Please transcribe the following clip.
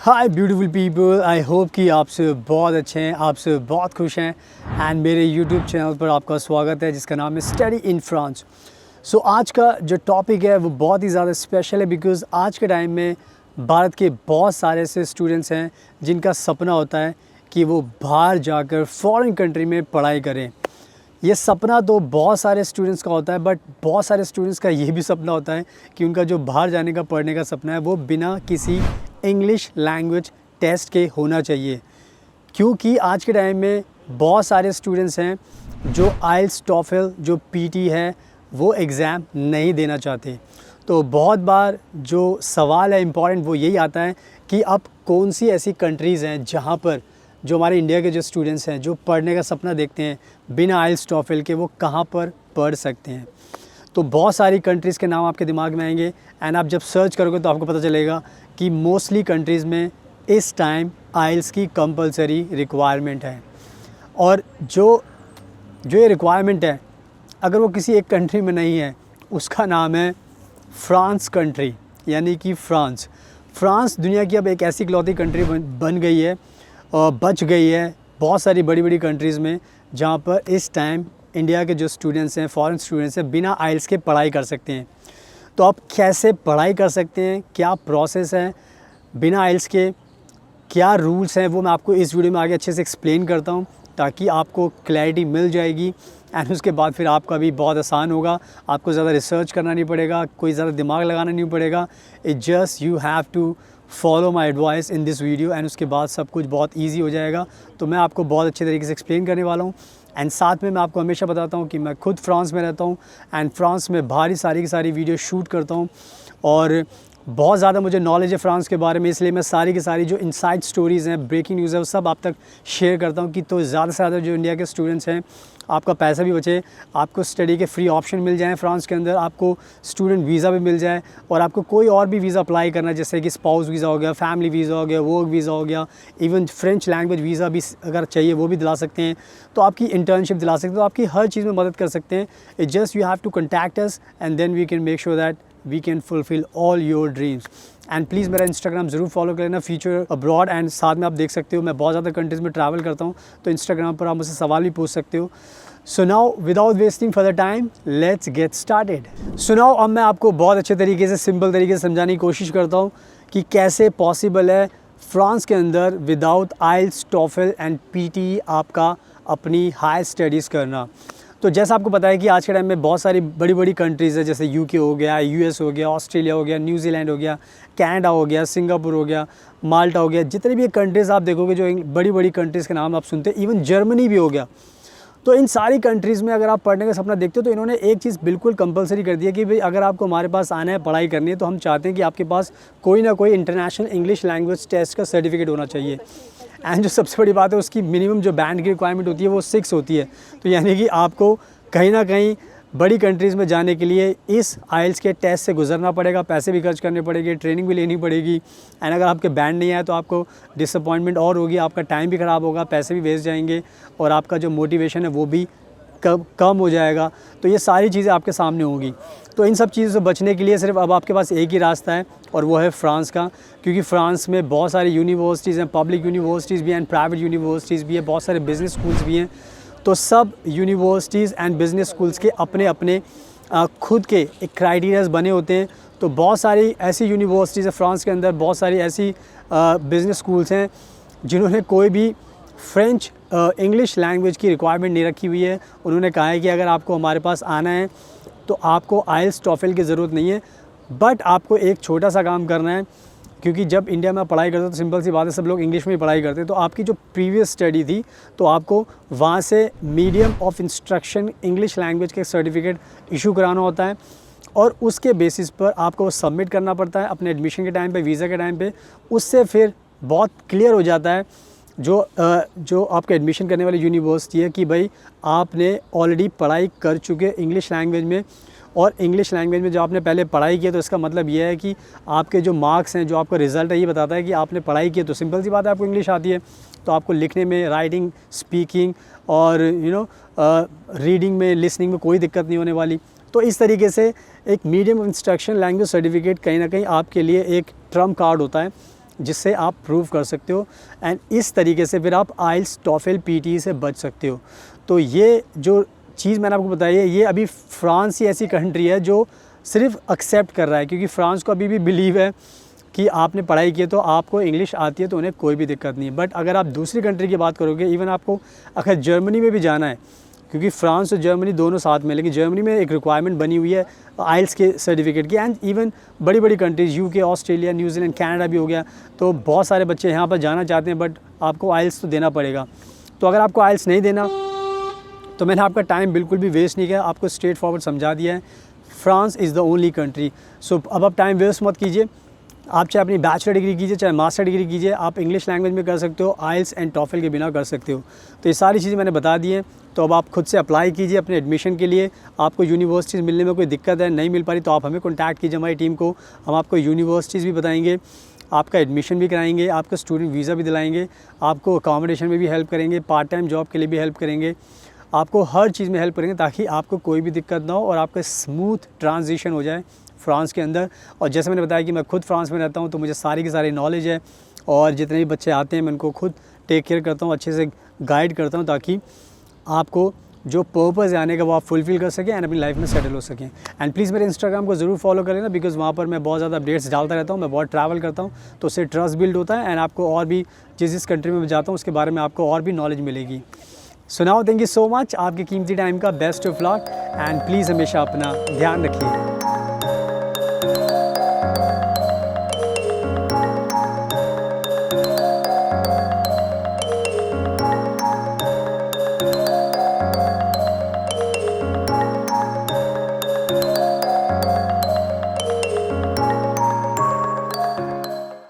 Hi beautiful people, I hope कि आप सब बहुत अच्छे हैं, आप सब बहुत खुश हैं एंड मेरे यूट्यूब चैनल पर आपका स्वागत है जिसका नाम है स्टडी इन फ्रांस। सो आज का जो टॉपिक है वो बहुत ही ज़्यादा स्पेशल है बिकॉज़ आज के टाइम में भारत के बहुत सारे ऐसे स्टूडेंट्स हैं जिनका सपना होता है कि वो बाहर जाकर फॉरेन कंट्री में पढ़ाई करें। ये सपना तो बहुत सारे स्टूडेंट्स का होता है, बट बहुत सारे स्टूडेंट्स का ये भी सपना होता है कि उनका जो बाहर जाने का पढ़ने का सपना है वो बिना किसी इंग्लिश लैंग्वेज टेस्ट के होना चाहिए। क्योंकि आज के टाइम में बहुत सारे स्टूडेंट्स हैं जो आइल्स टॉफल जो पीटी है वो एग्ज़ाम नहीं देना चाहते। तो बहुत बार जो सवाल है इम्पॉर्टेंट वो यही आता है कि अब कौन सी ऐसी कंट्रीज़ हैं जहाँ पर जो हमारे इंडिया के जो स्टूडेंट्स हैं जो पढ़ने का सपना देखते हैं बिना आइल्स टॉफल के, वो कहाँ पर पढ़ सकते हैं। तो बहुत सारी कंट्रीज़ के नाम आपके दिमाग में आएंगे एंड आप जब सर्च करोगे तो आपको पता चलेगा कि मोस्टली कंट्रीज़ में इस टाइम आइल्स की कंपलसरी रिक्वायरमेंट है। और जो ये रिक्वायरमेंट है अगर वो किसी एक कंट्री में नहीं है उसका नाम है फ्रांस कंट्री, यानी कि फ्रांस दुनिया की अब एक ऐसी इकलौती कंट्री बन गई है और बच गई है बहुत सारी बड़ी बड़ी कंट्रीज़ में जहाँ पर इस टाइम इंडिया के जो स्टूडेंट्स हैं, फॉरेन स्टूडेंट्स हैं, बिना आइल्स के पढ़ाई कर सकते हैं। तो आप कैसे पढ़ाई कर सकते हैं, क्या प्रोसेस है बिना आइल्स के, क्या रूल्स हैं, वो मैं आपको इस वीडियो में आगे अच्छे से एक्सप्लेन करता हूँ ताकि आपको क्लैरिटी मिल जाएगी एंड उसके बाद फिर आपका भी बहुत आसान होगा। आपको ज़्यादा रिसर्च करना नहीं पड़ेगा, कोई ज़्यादा दिमाग लगाना नहीं पड़ेगा। It just you have to follow my advice in this video and उसके बाद सब कुछ बहुत ईजी हो जाएगा। तो मैं आपको बहुत अच्छे तरीके से एक्सप्लेन करने वाला हूँ एंड साथ में मैं आपको हमेशा बताता हूँ कि मैं खुद फ्रांस में रहता हूँ एंड फ्रांस में बाहरी सारी की सारी वीडियो शूट करता हूँ और बहुत ज़्यादा मुझे नॉलेज है फ्रांस के बारे में, इसलिए मैं सारी की सारी जो इनसाइड स्टोरीज़ हैं, ब्रेकिंग न्यूज़ है, वो सब आप तक शेयर करता हूँ कि तो ज़्यादा से ज़्यादा जो इंडिया के स्टूडेंट्स हैं आपका पैसा भी बचे, आपको स्टडी के फ्री ऑप्शन मिल जाएँ फ्रांस के अंदर, आपको स्टूडेंट वीज़ा भी मिल जाए और आपको कोई और भी वीज़ा अप्लाई करना है जैसे कि स्पाउस वीज़ा हो गया, फैमिली वीज़ा हो गया, वर्क वीज़ा हो गया, इवन फ्रेंच लैंग्वेज वीज़ा भी अगर चाहिए वो भी दिला सकते हैं, तो आपकी इंटर्नशिप दिला सकते हैं, तो आपकी हर चीज़ में मदद कर सकते हैं। It just you have to contact us and then we can make sure that we can fulfil all your dreams. And please मेरा इंस्टाग्राम ज़रूर फॉलो कर लेना, फ्यूचर अब्रॉड, एंड साथ में आप देख सकते हो मैं बहुत ज़्यादा कंट्रीज़ में ट्रैवल करता हूँ, तो इंस्टाग्राम पर आप मुझसे सवाल भी पूछ सकते हो। So now without wasting further time let's get started. So now अब मैं आपको बहुत अच्छे तरीके से, सिंपल तरीके से समझाने की कोशिश करता हूँ कि कैसे पॉसिबल है फ्रांस के अंदर विदाउट आइल्स टॉफल एंड पीटी आपका अपनी हाई स्टडीज़ करना। तो जैसा आपको पता है कि आज के टाइम में बहुत सारी बड़ी बड़ी कंट्रीज़ है, जैसे यूके हो गया, यूएस हो गया, ऑस्ट्रेलिया हो गया, न्यूजीलैंड हो गया, कनाडा हो गया, सिंगापुर हो गया, माल्टा हो गया, जितने भी कंट्रीज़ आप देखोगे जो बड़ी बड़ी कंट्रीज़ के नाम आप सुनते हैं, इवन जर्मनी भी हो गया। तो इन सारी कंट्रीज़ में अगर आप पढ़ने का सपना देखते हो तो इन्होंने एक चीज़ बिल्कुल कंपलसरी कर दिया कि भाई अगर आपको हमारे पास आना है, पढ़ाई करनी है, तो हम चाहते हैं कि आपके पास कोई ना कोई इंटरनेशनल इंग्लिश लैंग्वेज टेस्ट का सर्टिफिकेट होना चाहिए। एंड जो सबसे बड़ी बात है उसकी मिनिमम जो बैंड की रिक्वायरमेंट होती है वो 6 होती है। तो यानी कि आपको कहीं ना कहीं बड़ी कंट्रीज़ में जाने के लिए इस आइल्स के टेस्ट से गुजरना पड़ेगा, पैसे भी खर्च करने पड़ेंगे, ट्रेनिंग भी लेनी पड़ेगी एंड अगर आपके बैंड नहीं आए तो आपको डिसअपॉइंटमेंट और होगी, आपका टाइम भी ख़राब होगा, पैसे भी वेस्ट जाएंगे और आपका जो मोटिवेशन है वो भी कम हो जाएगा। तो ये सारी चीज़ें आपके सामने होंगी। तो इन सब चीज़ों से बचने के लिए सिर्फ अब आपके पास एक ही रास्ता है और वो है फ्रांस का, क्योंकि फ्रांस में बहुत सारी यूनिवर्सिटीज़ हैं, पब्लिक यूनिवर्सिटीज़ भी हैं, प्राइवेट यूनिवर्सिटीज़ भी हैं, बहुत सारे बिजनेस स्कूल्स भी हैं। तो सब यूनिवर्सिटीज़ एंड बिज़नेस स्कूल्स के अपने अपने खुद के एक क्राइटेरियाज बने होते हैं। तो बहुत सारी ऐसी यूनिवर्सिटीज़ है फ्रांस के अंदर, बहुत सारी ऐसी बिज़नेस स्कूल्स हैं जिन्होंने कोई भी फ्रेंच इंग्लिश लैंग्वेज की रिक्वायरमेंट नहीं रखी हुई है। उन्होंने कहा है कि अगर आपको हमारे पास आना है तो आपको आइल्स टॉफल की ज़रूरत नहीं है, बट आपको एक छोटा सा काम करना है, क्योंकि जब इंडिया में पढ़ाई करते तो सिंपल सी बात है सब लोग इंग्लिश में ही पढ़ाई करते, तो आपकी जो प्रीवियस स्टडी थी तो आपको वहाँ से medium of instruction English language के सर्टिफिकेट इशू कराना होता है और उसके बेसिस पर आपको सबमिट करना पड़ता है अपने एडमिशन के टाइम पे, वीज़ा के टाइम पे। उससे फिर बहुत क्लियर हो जाता है जो आपका एडमिशन करने वाली यूनिवर्सिटी है कि भाई आपने ऑलरेडी पढ़ाई कर चुके इंग्लिश लैंग्वेज में, और इंग्लिश लैंग्वेज में जो आपने पहले पढ़ाई की है तो इसका मतलब ये है कि आपके जो मार्क्स हैं, जो आपका रिज़ल्ट है, ये बताता है कि आपने पढ़ाई की है। तो सिंपल सी बात है, आपको इंग्लिश आती है तो आपको लिखने में, राइटिंग, स्पीकिंग और रीडिंग में, लिसनिंग में कोई दिक्कत नहीं होने वाली। तो इस तरीके से एक medium of instruction language certificate कहीं ना कहीं आपके लिए एक ट्रम्प कार्ड होता है जिससे आप प्रूव कर सकते हो, एंड इस तरीके से फिर आप आइल्स, टॉफल, पीटी से बच सकते हो। तो ये जो चीज़ मैंने आपको बताई है, ये अभी फ्रांस ही ऐसी कंट्री है जो सिर्फ एक्सेप्ट कर रहा है, क्योंकि फ्रांस को अभी भी बिलीव है कि आपने पढ़ाई की है तो आपको इंग्लिश आती है तो उन्हें कोई भी दिक्कत नहीं है। बट अगर आप दूसरी कंट्री की बात करोगे, इवन आपको अगर जर्मनी में भी जाना है, क्योंकि फ्रांस और जर्मनी दोनों साथ में, लेकिन जर्मनी में एक रिक्वायरमेंट बनी हुई है आइल्स के सर्टिफिकेट की, एंड इवन बड़ी बड़ी countries UK, Australia, New Zealand, Canada भी हो गया। तो बहुत सारे बच्चे यहाँ पर जाना चाहते हैं, बट आपको आइल्स तो देना पड़ेगा। तो अगर आपको आइल्स नहीं देना तो मैंने आपका टाइम बिल्कुल भी वेस्ट नहीं किया, आपको स्ट्रेट फॉरवर्ड समझा दिया है। France is the only country. So अब आप टाइम वेस्ट मत कीजिए। आप चाहे अपनी बैचलर डिग्री कीजिए, चाहे मास्टर डिग्री कीजिए, आप इंग्लिश लैंग्वेज में कर सकते हो, आइल्स एंड टॉफल के बिना कर सकते हो। तो ये सारी चीज़ें मैंने बता दी हैं। तो अब आप खुद से अप्लाई कीजिए अपने एडमिशन के लिए। आपको यूनिवर्सिटीज़ मिलने में कोई दिक्कत है, नहीं मिल पा रही, तो आप हमें कॉन्टैक्ट कीजिए, हमारी टीम को। हम आपको यूनिवर्सिटीज़ भी बताएंगे, आपका एडमिशन भी कराएंगे, आपका स्टूडेंट वीज़ा भी दिलाएंगे, आपको अकोमोडेशन में भी हेल्प करेंगे, पार्ट टाइम जॉब के लिए भी हेल्प करेंगे, आपको हर चीज़ में हेल्प करेंगे ताकि आपको कोई भी दिक्कत ना हो और आपका स्मूथ ट्रांजिशन हो जाए फ्रांस के अंदर। और जैसे मैंने बताया कि मैं खुद फ्रांस में रहता हूँ, तो मुझे सारी की सारी नॉलेज है, और जितने भी बच्चे आते हैं मैं उनको खुद टेक केयर करता हूँ, अच्छे से गाइड करता हूँ, ताकि आपको जो पर्पज़ है आने का वो आप फुलफ़िल कर सकें एंड अपनी लाइफ में सेटल हो सकें। एंड प्लीज़ मेरे इंस्टाग्राम को ज़रूर फॉलो कर लेना, बिकॉज़ वहाँ पर मैं बहुत ज़्यादा अपडेट्स डालता रहता हूँ, मैं बहुत ट्रैवल करता हूँ, तो उससे ट्रस्ट बिल्ड होता है, एंड आपको और भी जिस कंट्री में मैं जाता हूँ उसके बारे में आपको और भी नॉलेज मिलेगी। So now thank you so much, आपके कीमती टाइम का best of luck, and please हमेशा अपना ध्यान रखिए।